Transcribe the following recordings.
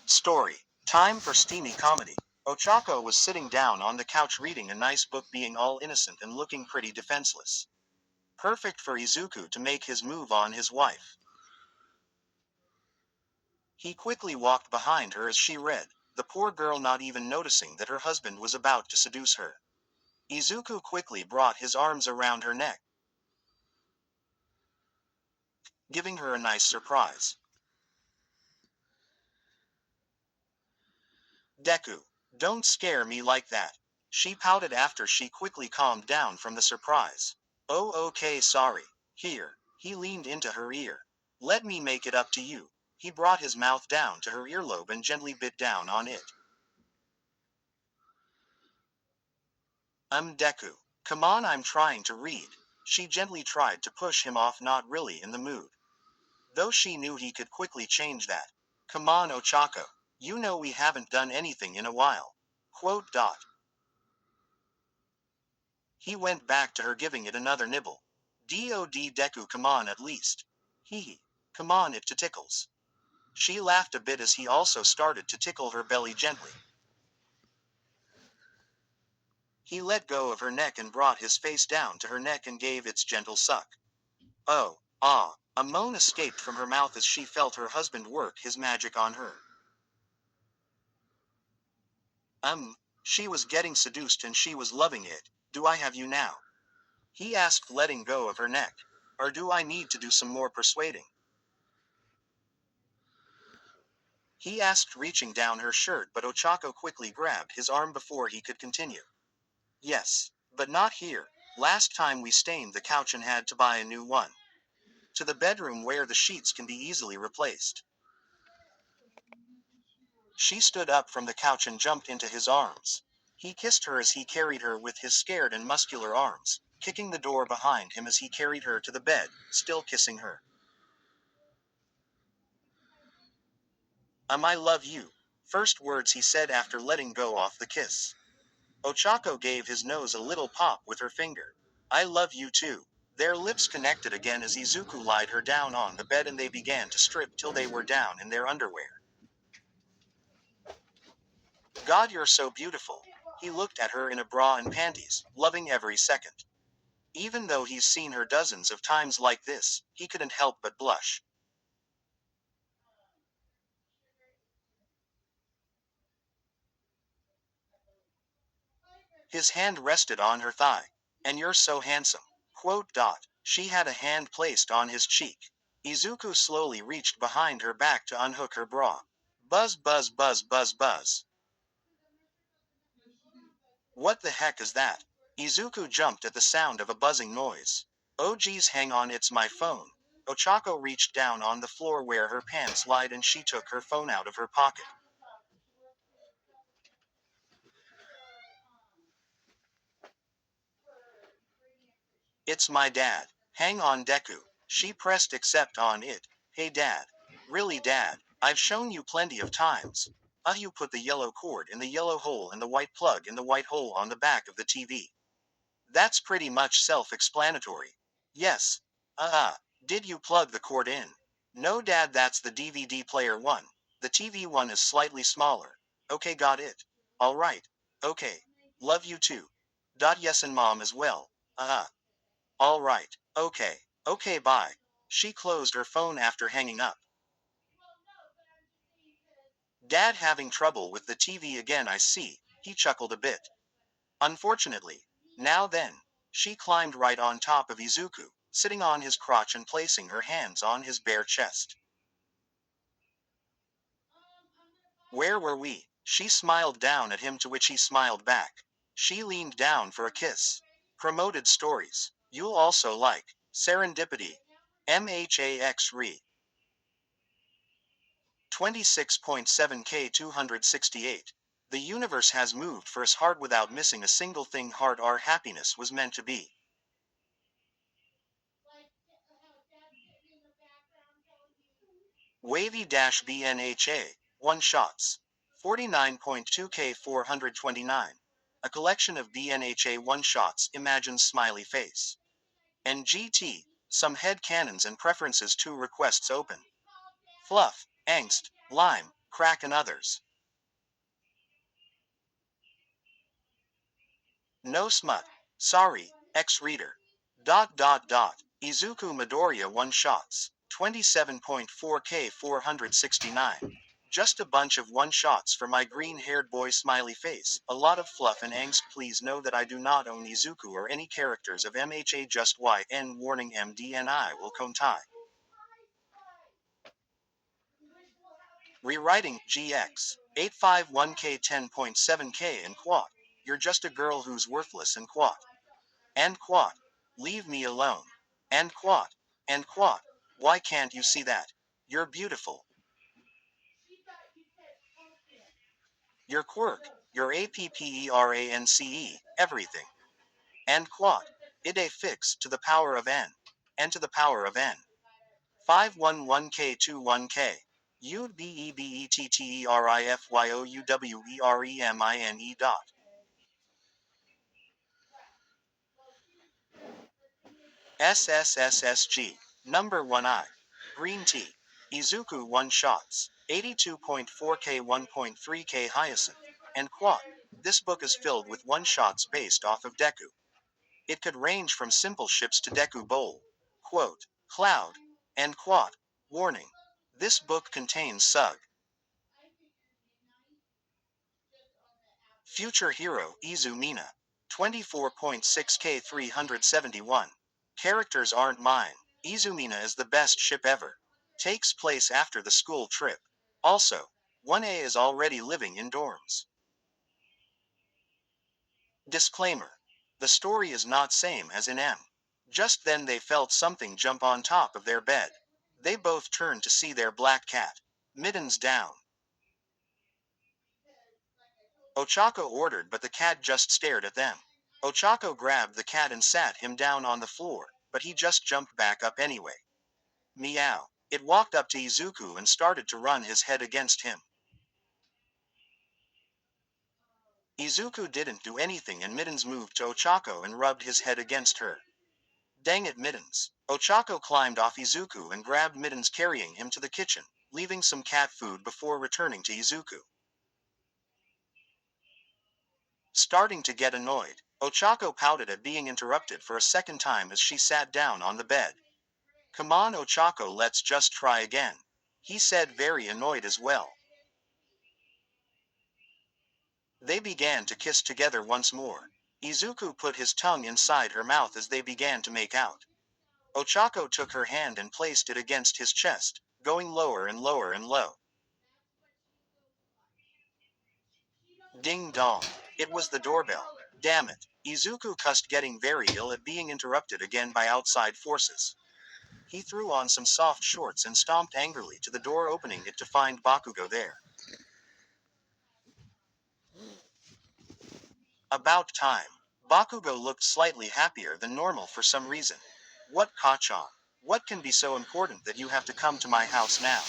Story. Time for steamy comedy. Ochako was sitting down on the couch reading a nice book, being all innocent and looking pretty defenseless. Perfect for Izuku to make his move on his wife. He quickly walked behind her as she read, the poor girl not even noticing that her husband was about to seduce her. Izuku quickly brought his arms around her neck, giving her a nice surprise. Deku, don't scare me like that. She pouted after she quickly calmed down from the surprise. Oh, okay, sorry. Here. He leaned into her ear. Let me make it up to you. He brought his mouth down to her earlobe and gently bit down on it. Deku. Come on, I'm trying to read. She gently tried to push him off, not really in the mood. Though she knew he could quickly change that. Come on, Ochako. You know we haven't done anything in a while. Quote dot. He went back to her, giving it another nibble. Dod Deku, come on at least. Hee hee. Come on, it tickles. She laughed a bit as he also started to tickle her belly gently. He let go of her neck and brought his face down to her neck and gave its gentle suck. Oh, ah, a moan escaped from her mouth as she felt her husband work his magic on her. She was getting seduced and she was loving it. Do I have you now? He asked, letting go of her neck. Or do I need to do some more persuading? He asked, reaching down her shirt, but Ochako quickly grabbed his arm before he could continue. Yes, but not here. Last time we stained the couch and had to buy a new one. To the bedroom where the sheets can be easily replaced. She stood up from the couch and jumped into his arms. He kissed her as he carried her with his scared and muscular arms, kicking the door behind him as he carried her to the bed, still kissing her. I love you. First words he said after letting go off the kiss. Ochako gave his nose a little pop with her finger. I love you too. Their lips connected again as Izuku lied her down on the bed and they began to strip till they were down in their underwear. God, you're so beautiful. He looked at her in a bra and panties, loving every second. Even though he's seen her dozens of times like this, he couldn't help but blush. His hand rested on her thigh. And you're so handsome. Quote dot. She had a hand placed on his cheek. Izuku slowly reached behind her back to unhook her bra. Buzz buzz buzz buzz buzz. What the heck is that? Izuku jumped at the sound of a buzzing noise. Oh geez, hang on, it's my phone. Ochako reached down on the floor where her pants lied and she took her phone out of her pocket. It's my dad. Hang on, Deku. She pressed accept on it. Hey dad. Really dad, I've shown you plenty of times. You put the yellow cord in the yellow hole and the white plug in the white hole on the back of the TV. That's pretty much self-explanatory. Yes. Did you plug the cord in? No dad, that's the DVD player one. The TV one is slightly smaller. Okay, got it. Alright. Okay. Love you too. Yes, and mom as well. Alright. Okay. Okay, bye. She closed her phone after hanging up. Dad having trouble with the TV again, I see. He chuckled a bit. Unfortunately. Now then. She climbed right on top of Izuku, sitting on his crotch and placing her hands on his bare chest. Where were we? She smiled down at him, to which he smiled back. She leaned down for a kiss. Promoted stories. You'll also like. Serendipity. MHAX Re. 26.7K 268. The universe has moved for us hard without missing a single thing. Hard, our happiness was meant to be. Wavy-BNHA, one shots. 49.2K 429. A collection of BNHA one shots. Imagine smiley face. NGT, some head canons and preferences. 2 requests open. Fluff, angst, lime, crack and others. No smut. Sorry, ex-reader. Izuku Midoriya one-shots. 27.4K 469. Just a bunch of one-shots for my green-haired boy smiley face. A lot of fluff and angst. Please know that I do not own Izuku or any characters of MHA just YN warning MDNI will kontai. Rewriting GX 851K 10.7K and quad. You're just a girl who's worthless and quad. And quad. Leave me alone. And quad. And quad. Why can't you see that? You're beautiful. Your quirk. Your APPERANCE. Everything. And quad. Ide fix to the power of n. And to the power of n. 511K21K. UBEBETTERIFYOUWEREMINE dot. SSSSG. Number 1I. Green tea. Izuku 1 shots. 82.4K 1.3K Hyacinth. And quad. This book is filled with one shots based off of deku. It could range from simple ships to deku bowl. Quote. Cloud. And quad. Warning. This book contains sug. Future hero Izumina. 24.6K 371. Characters aren't mine. Izumina is the best ship ever. Takes place after the school trip. Also, 1A is already living in dorms. Disclaimer. The story is not same as in M. Just then they felt something jump on top of their bed. They both turned to see their black cat. Mittens down. Ochako ordered, but the cat just stared at them. Ochako grabbed the cat and sat him down on the floor, but he just jumped back up anyway. Meow. It walked up to Izuku and started to run his head against him. Izuku didn't do anything and Mittens moved to Ochako and rubbed his head against her. Dang it, Mittens. Ochako climbed off Izuku and grabbed Mittens, carrying him to the kitchen, leaving some cat food before returning to Izuku. Starting to get annoyed, Ochako pouted at being interrupted for a second time as she sat down on the bed. Come on, Ochako, let's just try again. He said, very annoyed as well. They began to kiss together once more. Izuku put his tongue inside her mouth as they began to make out. Ochako took her hand and placed it against his chest, going lower and lower and low. Ding dong. It was the doorbell. Damn it. Izuku cussed, getting very ill at being interrupted again by outside forces. He threw on some soft shorts and stomped angrily to the door, opening it to find Bakugo there. About time. Bakugo looked slightly happier than normal for some reason. What, Kachan? What can be so important that you have to come to my house now?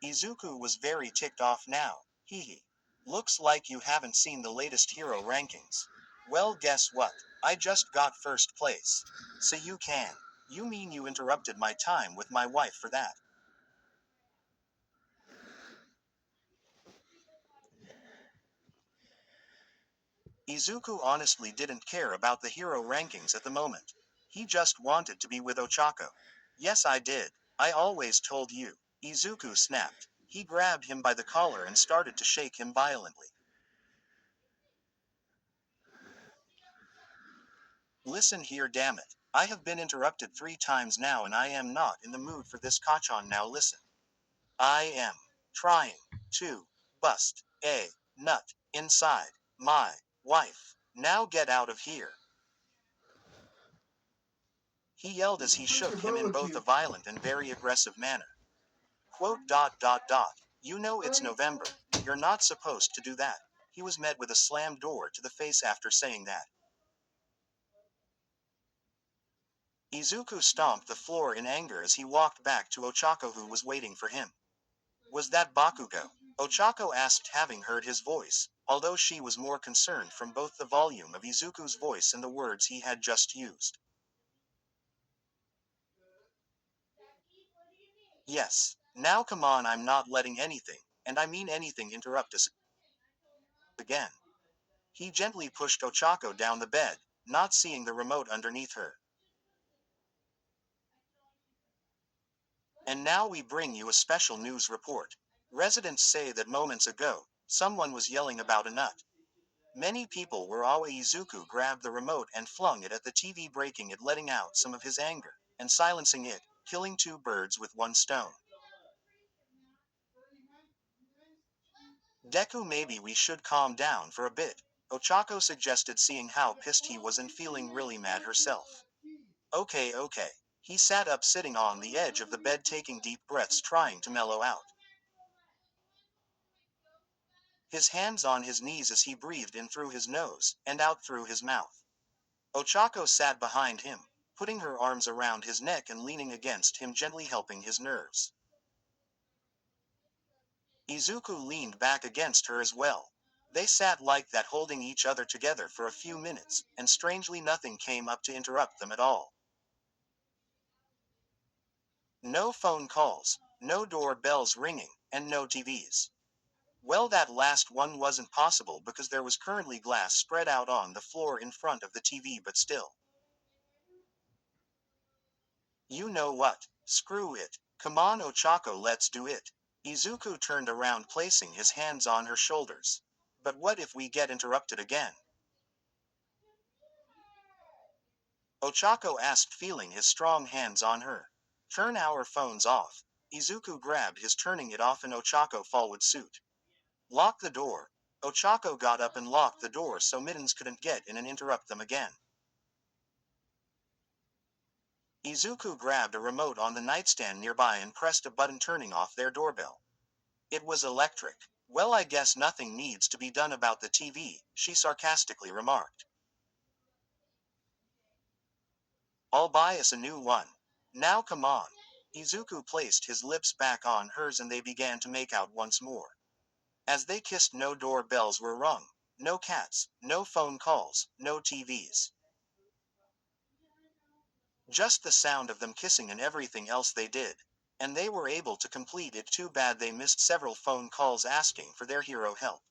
Izuku was very ticked off now. Hehe. Looks like you haven't seen the latest hero rankings. Well, guess what? I just got first place. So you can. You mean you interrupted my time with my wife for that? Izuku honestly didn't care about the hero rankings at the moment. He just wanted to be with Ochako. Yes, I did. I always told you. Izuku snapped. He grabbed him by the collar and started to shake him violently. Listen here, damn it. I have been interrupted 3 times now and I am not in the mood for this, Kachan. Now listen. I am trying to bust a nut inside my wife. Now get out of here. He yelled as he shook him in both a violent and very aggressive manner. Quote. You know it's November. You're not supposed to do that. He was met with a slammed door to the face after saying that. Izuku stomped the floor in anger as he walked back to Ochako, who was waiting for him. Was that Bakugo? Ochako asked, having heard his voice, although she was more concerned from both the volume of Izuku's voice and the words he had just used. Yes, now come on, I'm not letting anything, and I mean anything, interrupt us again. He gently pushed Ochako down the bed, not seeing the remote underneath her. And now we bring you a special news report. Residents say that moments ago, someone was yelling about a nut. Many people were Aoi Izuku grabbed the remote and flung it at the TV, breaking it, letting out some of his anger, and silencing it, killing two birds with one stone. Deku, maybe we should calm down for a bit, Ochako suggested, seeing how pissed he was and feeling really mad herself. Okay, okay. He sat up, sitting on the edge of the bed, taking deep breaths, trying to mellow out. His hands on his knees as he breathed in through his nose and out through his mouth. Ochako sat behind him, putting her arms around his neck and leaning against him, gently helping his nerves. Izuku leaned back against her as well. They sat like that, holding each other together for a few minutes, and strangely nothing came up to interrupt them at all. No phone calls, no doorbells ringing, and no TVs. Well, that last one wasn't possible because there was currently glass spread out on the floor in front of the TV, but still. You know what? Screw it. Come on, Ochako, let's do it. Izuku turned around, placing his hands on her shoulders. But what if we get interrupted again? Ochako asked, feeling his strong hands on her. Turn our phones off. Izuku grabbed his, turning it off, and Ochako followed suit. Lock the door. Ochako got up and locked the door so Mittens couldn't get in and interrupt them again. Izuku grabbed a remote on the nightstand nearby and pressed a button, turning off their doorbell. It was electric. Well, I guess nothing needs to be done about the TV, she sarcastically remarked. I'll buy us a new one. Now come on. Izuku placed his lips back on hers and they began to make out once more. As they kissed, no doorbells were rung. No cats, no phone calls, no TVs. Just the sound of them kissing and everything else they did. And they were able to complete it. Too bad they missed several phone calls asking for their hero help.